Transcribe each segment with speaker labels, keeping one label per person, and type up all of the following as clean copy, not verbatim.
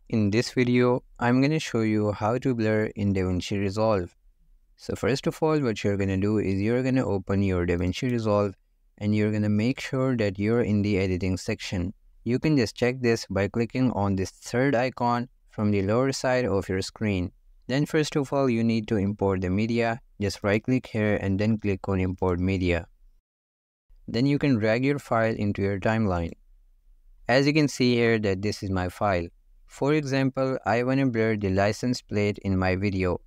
Speaker 1: In this video, I'm going to show you how to blur in DaVinci Resolve. So first of all, what you're going to do is you're going to open your DaVinci Resolve and you're going to make sure that you're in the editing section. You can just check this by clicking on this third icon from the lower side of your screen. Then first of all, you need to import the media. Just right click here and then click on import media. Then you can drag your file into your timeline. As you can see here that this is my file. For example, I want to blur the license plate in my video.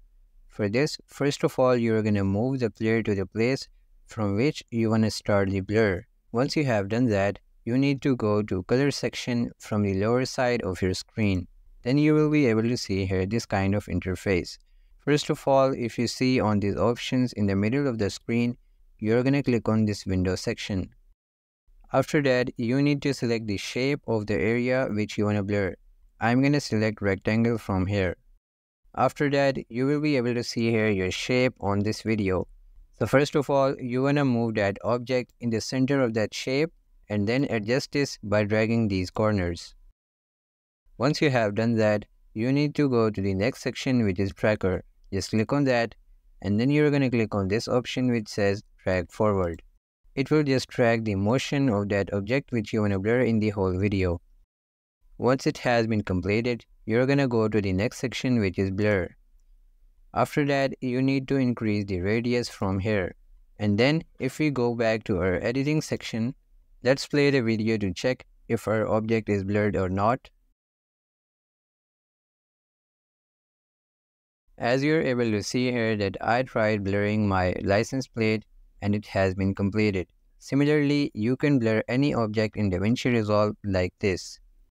Speaker 1: For this, first of all, you're going to move the player to the place from which you want to start the blur. Once you have done that, you need to go to color section from the lower side of your screen. Then you will be able to see here this kind of interface. First of all, if you see on these options in the middle of the screen, you're going to click on this window section. After that, you need to select the shape of the area which you want to blur. I'm going to select rectangle from here. After that, you will be able to see here your shape on this video. So first of all, you want to move that object in the center of that shape and then adjust this by dragging these corners. Once you have done that, you need to go to the next section which is tracker. Just click on that and then you're going to click on this option which says drag forward. It will just track the motion of that object which you want to blur in the whole video. Once it has been completed, you're going to go to the next section which is blur. After that, you need to increase the radius from here. And then if we go back to our editing section, let's play the video to check if our object is blurred or not. As you're able to see here that I tried blurring my license plate and it has been completed. Similarly, you can blur any object in DaVinci Resolve like this.